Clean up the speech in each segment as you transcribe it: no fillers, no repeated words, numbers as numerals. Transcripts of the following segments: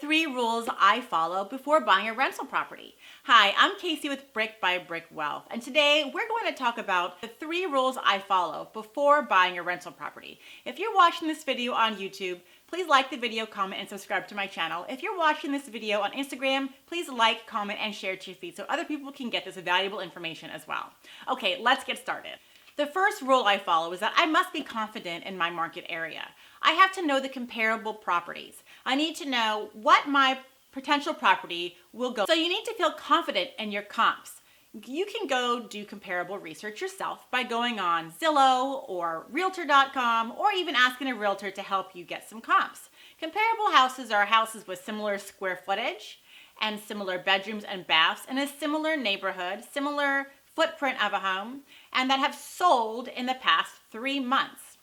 3 rules I follow before buying a rental property. Hi, I'm Casey with Brick by Brick Wealth, and today we're going to talk about the 3 rules I follow before buying a rental property. If you're watching this video on YouTube, please like the video, comment, and subscribe to my channel. If you're watching this video on Instagram, please like, comment, and share to your feed so other people can get this valuable information as well. Okay, let's get started. The first rule I follow is that I must be confident in my market area. I have to know the comparable properties. I need to know what my potential property will go. So you need to feel confident in your comps. You can go do comparable research yourself by going on Zillow or Realtor.com or even asking a realtor to help you get some comps. Comparable houses are houses with similar square footage and similar bedrooms and baths in a similar neighborhood, similar footprint of a home, and that have sold in the past 3 months.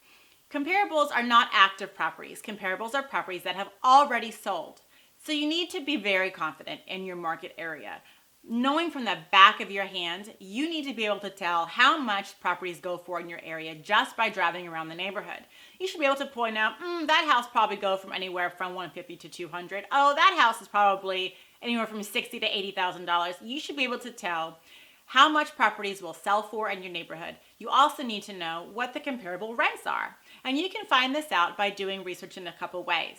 Comparables are not active properties. Comparables are properties that have already sold. So you need to be very confident in your market area. Knowing from the back of your hand, you need to be able to tell how much properties go for in your area just by driving around the neighborhood. You should be able to point out, that house probably go from anywhere from $150 to $200. Oh, that house is probably anywhere from $60,000 to $80,000. You should be able to tell how much properties will sell for in your neighborhood. You also need to know what the comparable rents are. And you can find this out by doing research in a couple ways.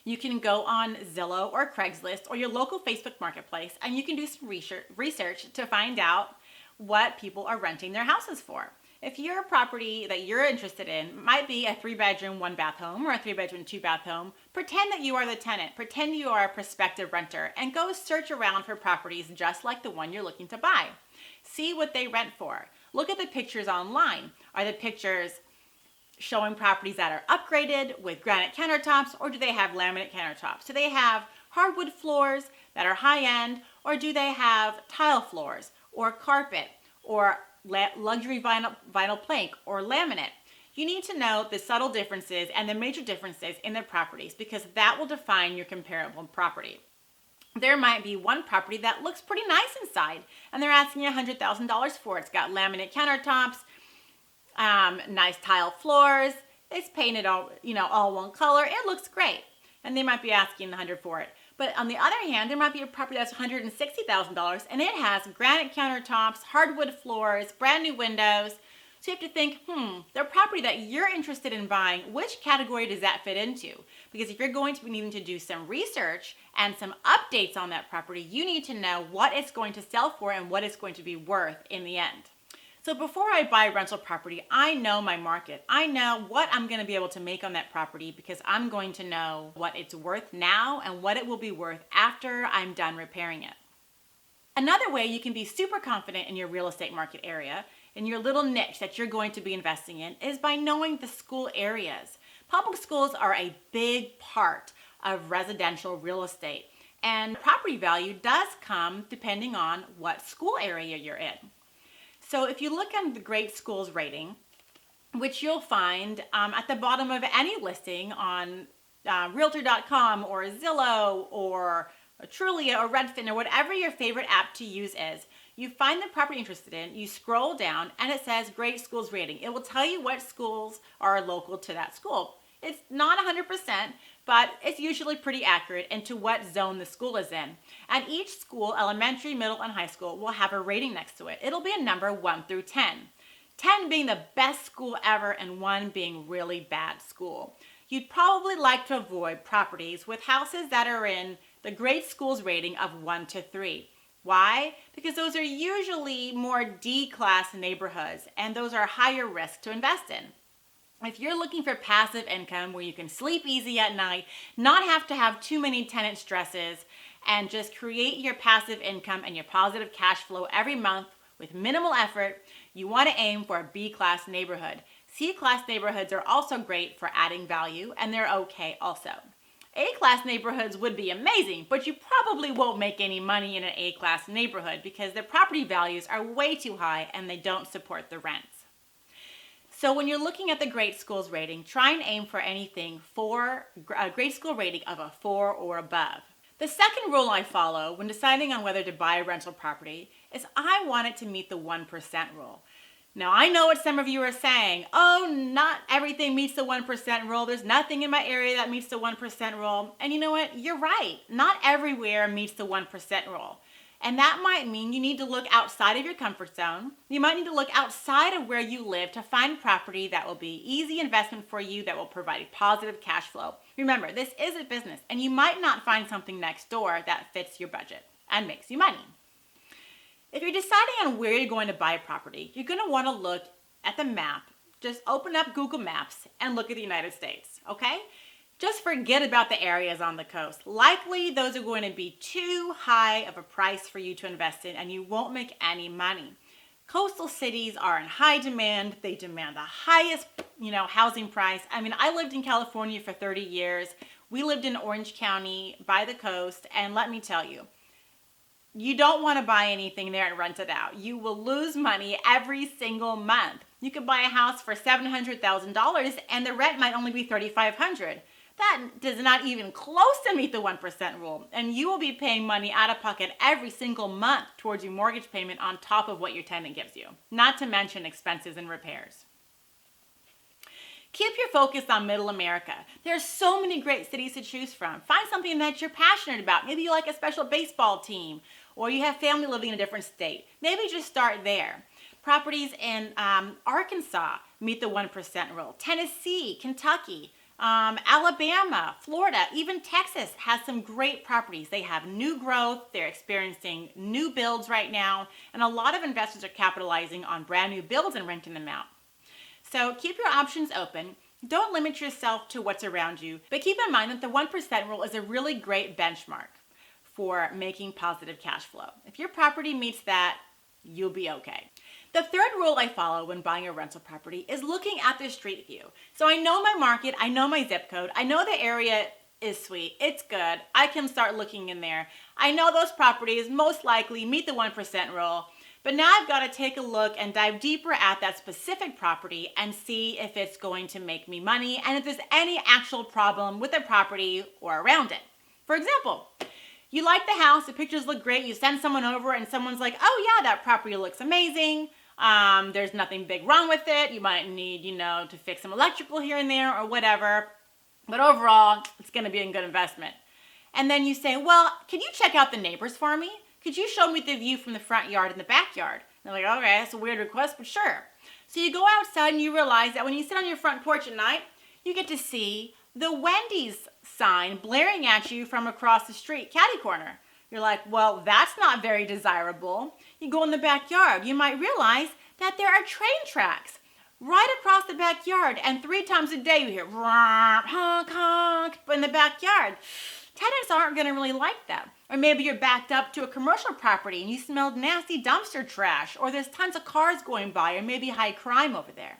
You can go on Zillow or Craigslist or your local Facebook marketplace, and you can do some research to find out what people are renting their houses for. If your property that you're interested in might be a 3-bedroom, 1-bath home or a 3-bedroom, 2-bath home, pretend that you are the tenant, pretend you are a prospective renter, and go search around for properties just like the one you're looking to buy. See what they rent for. Look at the pictures online. Are the pictures showing properties that are upgraded with granite countertops, or do they have laminate countertops? Do they have hardwood floors that are high-end, or do they have tile floors or carpet or luxury vinyl plank or laminate? You need to know the subtle differences and the major differences in their properties because that will define your comparable property. There might be one property that looks pretty nice inside and they're asking you $100,000 for it. It's got laminate countertops, nice tile floors. It's painted all one color. It looks great. And they might be asking $100,000 for it. But on the other hand, there might be a property that's $160,000 and it has granite countertops, hardwood floors, brand new windows. So you have to think, the property that you're interested in buying, which category does that fit into? Because if you're going to be needing to do some research and some updates on that property, you need to know what it's going to sell for and what it's going to be worth in the end. So before I buy a rental property, I know my market. I know what I'm going to be able to make on that property because I'm going to know what it's worth now and what it will be worth after I'm done repairing it. Another way you can be super confident in your real estate market area, in your little niche that you're going to be investing in, is by knowing the school areas. Public schools are a big part of residential real estate, and property value does come depending on what school area you're in. So if you look at the Great Schools rating, which you'll find at the bottom of any listing on Realtor.com or Zillow or Trulia or Redfin or whatever your favorite app to use is, you find the property you're interested in, you scroll down, and it says Great Schools rating. It will tell you what schools are local to that school. It's not 100%, but it's usually pretty accurate into what zone the school is in. And each school, elementary, middle, and high school, will have a rating next to it. It'll be a number 1 through 10. 10 being the best school ever and 1 being really bad school. You'd probably like to avoid properties with houses that are in the Great Schools rating of 1 to 3. Why? Because those are usually more D-class neighborhoods, and those are higher risk to invest in. If you're looking for passive income where you can sleep easy at night, not have to have too many tenant stresses, and just create your passive income and your positive cash flow every month with minimal effort, you want to aim for a B-class neighborhood. C-class neighborhoods are also great for adding value, and they're okay also. A-class neighborhoods would be amazing, but you probably won't make any money in an A-class neighborhood because the property values are way too high and they don't support the rents. So when you're looking at the Great Schools rating, try and aim for anything for a Great School rating of a 4 or above. The second rule I follow when deciding on whether to buy a rental property is I want it to meet the 1% rule. Now, I know what some of you are saying. Oh, not everything meets the 1% rule. There's nothing in my area that meets the 1% rule. And you know what? You're right. Not everywhere meets the 1% rule. And that might mean you need to look outside of your comfort zone. You might need to look outside of where you live to find property that will be easy investment for you, that will provide positive cash flow. Remember, this is a business, and you might not find something next door that fits your budget and makes you money. If you're deciding on where you're going to buy a property, you're going to want to look at the map. Just open up Google Maps and look at the United States, okay? Just forget about the areas on the coast. Likely, those are going to be too high of a price for you to invest in, and you won't make any money. Coastal cities are in high demand. They demand the highest, housing price. I mean, I lived in California for 30 years. We lived in Orange County by the coast, and let me tell you, you don't want to buy anything there and rent it out. You will lose money every single month. You could buy a house for $700,000 and the rent might only be $3,500. That does not even close to meet the 1% rule. And you will be paying money out of pocket every single month towards your mortgage payment on top of what your tenant gives you. Not to mention expenses and repairs. Keep your focus on Middle America. There are so many great cities to choose from. Find something that you're passionate about. Maybe you like a special baseball team, or you have family living in a different state. Maybe just start there. Properties in Arkansas meet the 1% rule. Tennessee, Kentucky, Alabama, Florida, even Texas has some great properties. They have new growth. They're experiencing new builds right now. And a lot of investors are capitalizing on brand new builds and renting them out. So keep your options open. Don't limit yourself to what's around you, but keep in mind that the 1% rule is a really great benchmark for making positive cash flow. If your property meets that, you'll be okay. The third rule I follow when buying a rental property is looking at the street view. So I know my market, I know my zip code, I know the area is sweet, it's good, I can start looking in there. I know those properties most likely meet the 1% rule. But now I've got to take a look and dive deeper at that specific property and see if it's going to make me money and if there's any actual problem with the property or around it. For example, you like the house, the pictures look great, you send someone over and someone's like, oh yeah, that property looks amazing. There's nothing big wrong with it. You might need, to fix some electrical here and there or whatever. But overall, it's going to be a good investment. And then you say, well, can you check out the neighbors for me? Could you show me the view from the front yard and the backyard? And they're like, okay, that's a weird request, but sure. So you go outside and you realize that when you sit on your front porch at night, you get to see the Wendy's sign blaring at you from across the street, catty corner. You're like, well, that's not very desirable. You go in the backyard, you might realize that there are train tracks right across the backyard, and 3 times a day you hear honk, honk in the backyard. Tenants aren't going to really like that. Or maybe you're backed up to a commercial property and you smell nasty dumpster trash, or there's tons of cars going by, or maybe high crime over there.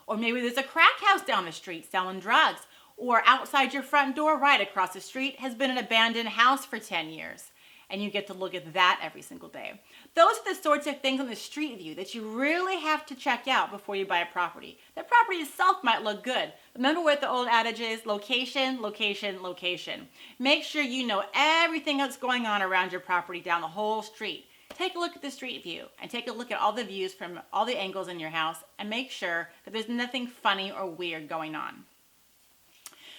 Or maybe there's a crack house down the street selling drugs, or outside your front door right across the street has been an abandoned house for 10 years. And you get to look at that every single day. Those are the sorts of things on the street view that you really have to check out before you buy a property. The property itself might look good. Remember what the old adage is? Location, location, location. Make sure you know everything that's going on around your property down the whole street. Take a look at the street view and take a look at all the views from all the angles in your house and make sure that there's nothing funny or weird going on.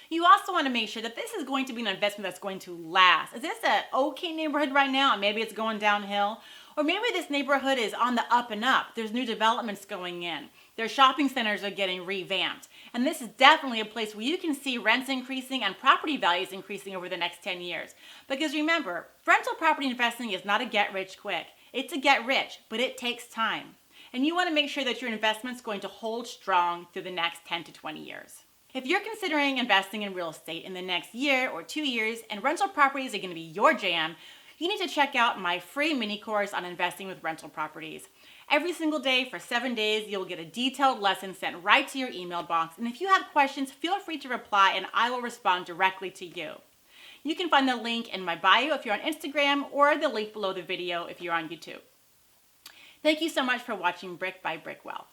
You also want to make sure that this is going to be an investment that's going to last. Is this an okay neighborhood right now and maybe it's going downhill? Or maybe this neighborhood is on the up and up. There's new developments going in. Their shopping centers are getting revamped. And this is definitely a place where you can see rents increasing and property values increasing over the next 10 years. Because remember, rental property investing is not a get rich quick. It's a get rich, but it takes time. And you want to make sure that your investment's going to hold strong through the next 10 to 20 years. If you're considering investing in real estate in the next year or 2 years and rental properties are going to be your jam, you need to check out my free mini course on investing with rental properties. Every single day for 7 days, you'll get a detailed lesson sent right to your email box. And if you have questions, feel free to reply and I will respond directly to you. You can find the link in my bio if you're on Instagram or the link below the video if you're on YouTube. Thank you so much for watching Brick by Brick Wealth.